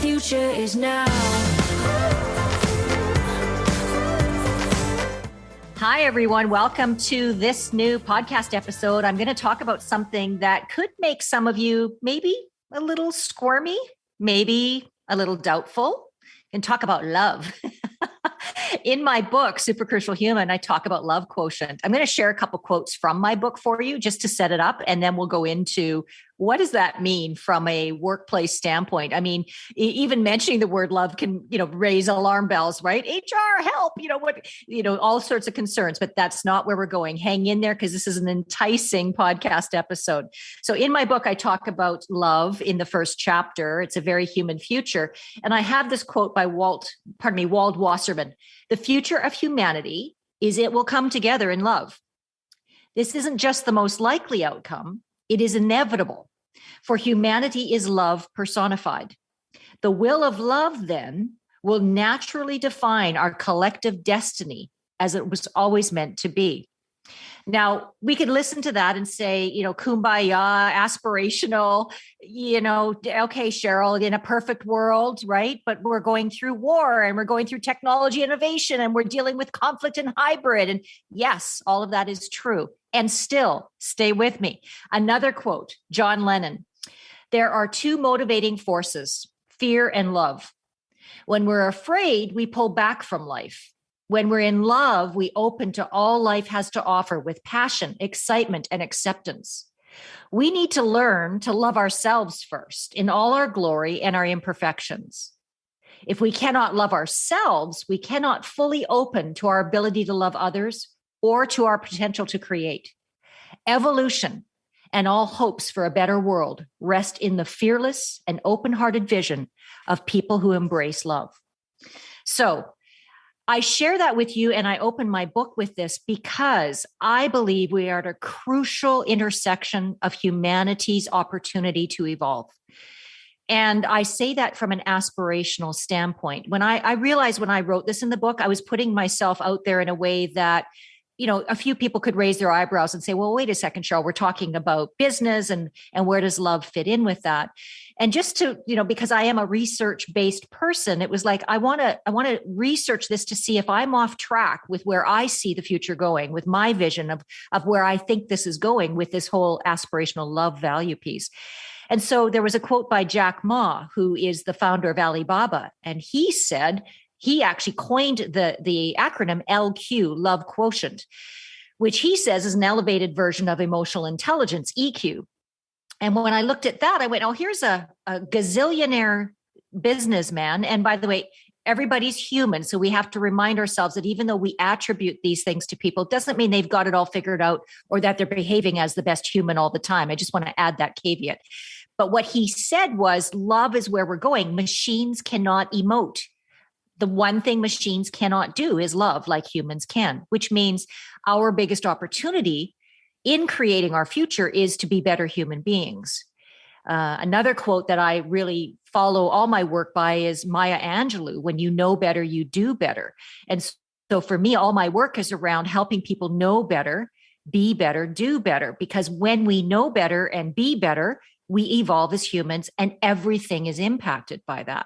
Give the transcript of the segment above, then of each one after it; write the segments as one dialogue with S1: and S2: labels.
S1: future is now.
S2: Hi, everyone. Welcome to this new podcast episode. I'm going to talk about something that could make some of you maybe a little squirmy, maybe a little doubtful, and talk about love. In my book, Super Crucial Human, I talk about love quotient. I'm going to share a couple quotes from my book for you just to set it up. And then we'll go into what does that mean from a workplace standpoint? I mean, even mentioning the word love can, raise alarm bells, right? HR, help, all sorts of concerns, but that's not where we're going. Hang in there because this is an enticing podcast episode. So in my book, I talk about love in the first chapter. It's a very human future. And I have this quote by Walt Wasserman. The future of humanity is it will come together in love. This isn't just the most likely outcome. It is inevitable, for humanity is love personified. The will of love, then, will naturally define our collective destiny as it was always meant to be. Now, we could listen to that and say, kumbaya, aspirational, okay, Cheryl, in a perfect world, right? But we're going through war and we're going through technology innovation and we're dealing with conflict and hybrid. And yes, all of that is true. And still, stay with me. Another quote, John Lennon. There are two motivating forces, fear and love. When we're afraid, we pull back from life. When we're in love, we open to all life has to offer with passion, excitement, and acceptance. We need to learn to love ourselves first in all our glory and our imperfections. If we cannot love ourselves, we cannot fully open to our ability to love others or to our potential to create. Evolution and all hopes for a better world rest in the fearless and open-hearted vision of people who embrace love. So, I share that with you and I open my book with this because I believe we are at a crucial intersection of humanity's opportunity to evolve. And I say that from an aspirational standpoint. When I realized when I wrote this in the book, I was putting myself out there in a way that, a few people could raise their eyebrows and say, well, wait a second, Cheryl, we're talking about business and where does love fit in with that? And just to, because I am a research-based person, it was like, I want to research this to see if I'm off track with where I see the future going, with my vision of where I think this is going with this whole aspirational love value piece. And so there was a quote by Jack Ma, who is the founder of Alibaba. And he said, he actually coined the acronym LQ, love quotient, which he says is an elevated version of emotional intelligence, EQ. And when I looked at that, I went, oh, here's a gazillionaire businessman. And by the way, everybody's human. So we have to remind ourselves that even though we attribute these things to people, it doesn't mean they've got it all figured out or that they're behaving as the best human all the time. I just want to add that caveat. But what he said was, love is where we're going. Machines cannot emote. The one thing machines cannot do is love like humans can, which means our biggest opportunity in creating our future is to be better human beings. Another quote that I really follow all my work by is Maya Angelou, when you know better, you do better. And so for me, all my work is around helping people know better, be better, do better, because when we know better and be better, we evolve as humans and everything is impacted by that.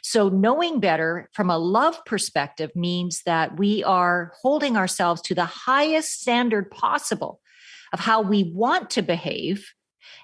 S2: So knowing better from a love perspective means that we are holding ourselves to the highest standard possible of how we want to behave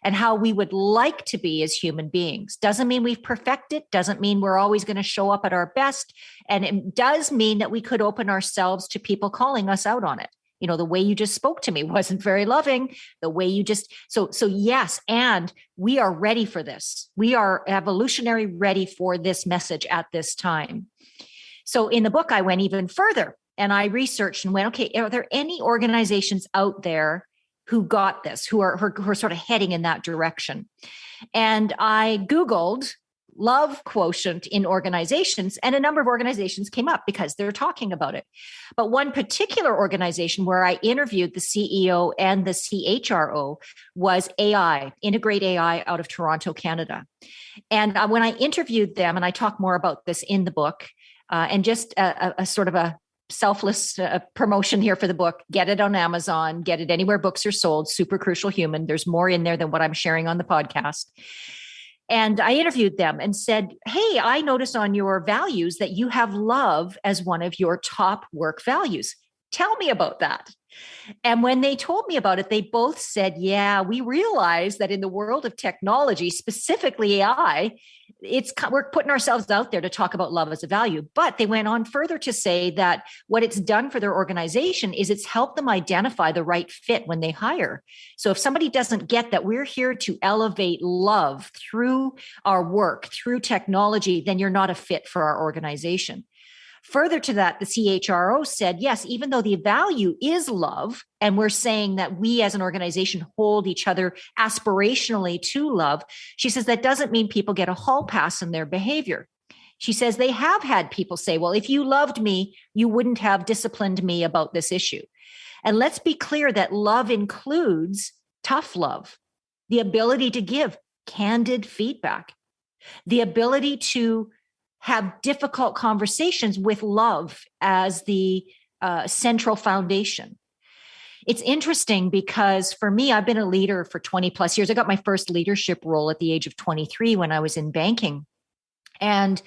S2: and how we would like to be as human beings. Doesn't mean we've perfected, doesn't mean we're always going to show up at our best. And it does mean that we could open ourselves to people calling us out on it. The way you just spoke to me wasn't very loving. The way you just, so yes. And we are ready for this. We are evolutionary ready for this message at this time. So in the book, I went even further and I researched and went, okay, are there any organizations out there who got this, who are sort of heading in that direction? And I Googled love quotient in organizations, and a number of organizations came up because they're talking about it. But one particular organization where I interviewed the CEO and the CHRO was AI, Integrate AI, out of Toronto, Canada. And when I interviewed them, and I talk more about this in the book, and just a sort of a selfless promotion here for the book, get it on Amazon, get it anywhere books are sold, Super Crucial Human. There's more in there than what I'm sharing on the podcast. And I interviewed them and said, hey, I noticed on your values that you have love as one of your top work values. Tell me about that. And when they told me about it, they both said, yeah, we realize that in the world of technology, specifically AI, we're putting ourselves out there to talk about love as a value. But they went on further to say that what it's done for their organization is it's helped them identify the right fit when they hire. So if somebody doesn't get that we're here to elevate love through our work, through technology, then you're not a fit for our organization. Further to that, the CHRO said, yes, even though the value is love, and we're saying that we as an organization hold each other aspirationally to love, she says that doesn't mean people get a hall pass in their behavior. She says they have had people say, well, if you loved me, you wouldn't have disciplined me about this issue. And let's be clear that love includes tough love, the ability to give candid feedback, the ability to have difficult conversations with love as the central foundation. It's interesting because for me, I've been a leader for 20 plus years. I got my first leadership role at the age of 23 when I was in banking. And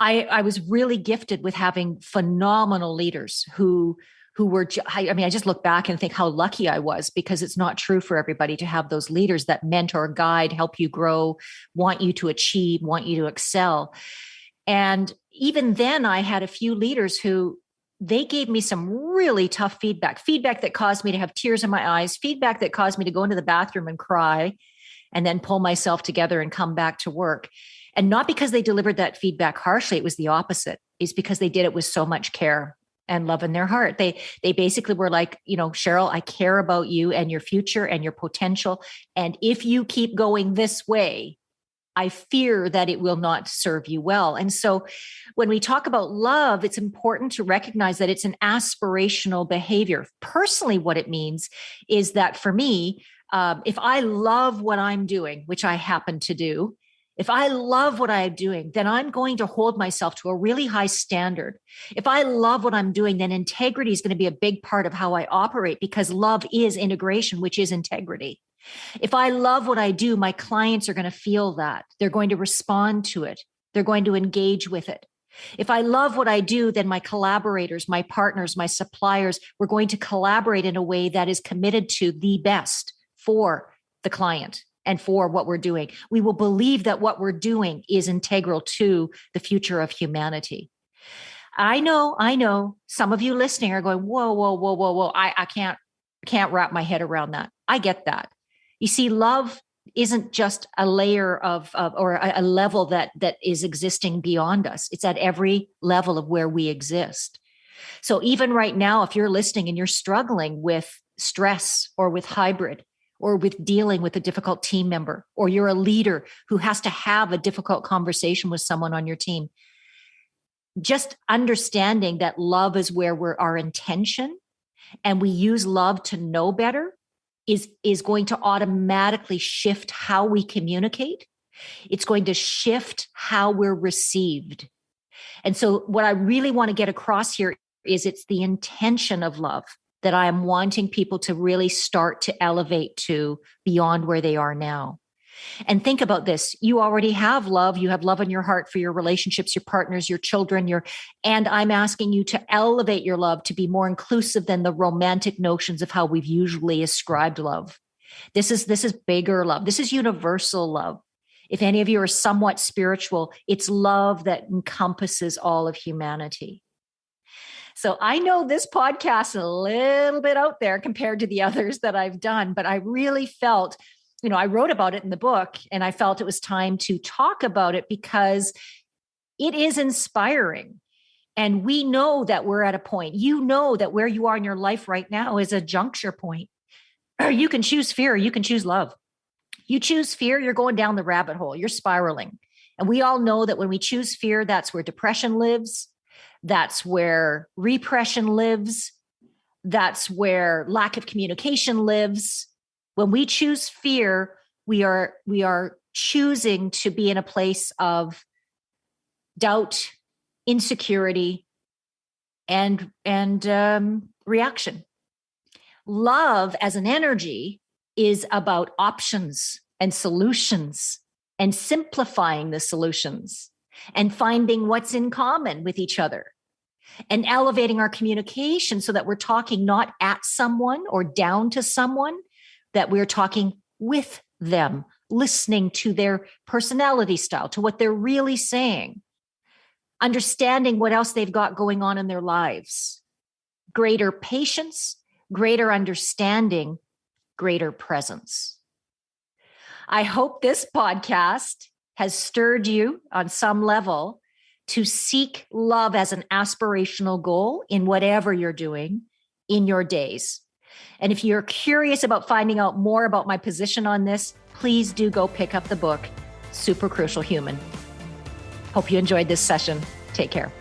S2: I was really gifted with having phenomenal leaders who were, I mean, I just look back and think how lucky I was, because it's not true for everybody to have those leaders that mentor, guide, help you grow, want you to achieve, want you to excel. And even then, I had a few leaders who they gave me some really tough feedback that caused me to have tears in my eyes, feedback that caused me to go into the bathroom and cry and then pull myself together and come back to work. And not because they delivered that feedback harshly, it was the opposite. It's because they did it with so much care and love in their heart. They basically were like, Cheryl, I care about you and your future and your potential. And if you keep going this way, I fear that it will not serve you well. And so when we talk about love, it's important to recognize that it's an aspirational behavior. Personally, what it means is that for me, if I love what I'm doing, which I happen to do, if I love what I'm doing, then I'm going to hold myself to a really high standard. If I love what I'm doing, then integrity is going to be a big part of how I operate, because love is integration, which is integrity. If I love what I do, my clients are going to feel that. They're going to respond to it. They're going to engage with it. If I love what I do, then my collaborators, my partners, my suppliers, we're going to collaborate in a way that is committed to the best for the client and for what we're doing. We will believe that what we're doing is integral to the future of humanity. I know some of you listening are going, whoa. I can't wrap my head around that. I get that. You see, love isn't just a layer of or a level that is existing beyond us. It's at every level of where we exist. So even right now, if you're listening and you're struggling with stress or with hybrid or with dealing with a difficult team member, or you're a leader who has to have a difficult conversation with someone on your team, just understanding that love is where we're our intention, and we use love to know better is going to automatically shift how we communicate. It's going to shift how we're received. And so what I really want to get across here is it's the intention of love that I am wanting people to really start to elevate to beyond where they are now. And think about this. You already have love. You have love in your heart for your relationships, your partners, your children, and I'm asking you to elevate your love to be more inclusive than the romantic notions of how we've usually ascribed love. This is bigger love. This is universal love. If any of you are somewhat spiritual, it's love that encompasses all of humanity. So I know this podcast is a little bit out there compared to the others that I've done, but I really felt, I wrote about it in the book, and I felt it was time to talk about it because it is inspiring. And we know that we're at a point, that where you are in your life right now is a juncture point. Or you can choose fear, or you can choose love. You choose fear, you're going down the rabbit hole, you're spiraling. And we all know that when we choose fear, that's where depression lives. That's where repression lives. That's where lack of communication lives. When we choose fear, we are choosing to be in a place of doubt, insecurity, and reaction. Love as an energy is about options and solutions and simplifying the solutions and finding what's in common with each other and elevating our communication so that we're talking not at someone or down to someone, that we're talking with them, listening to their personality style, to what they're really saying, understanding what else they've got going on in their lives, greater patience, greater understanding, greater presence. I hope this podcast has stirred you on some level to seek love as an aspirational goal in whatever you're doing in your days. And if you're curious about finding out more about my position on this, please do go pick up the book, Super Crucial Human. Hope you enjoyed this session. Take care.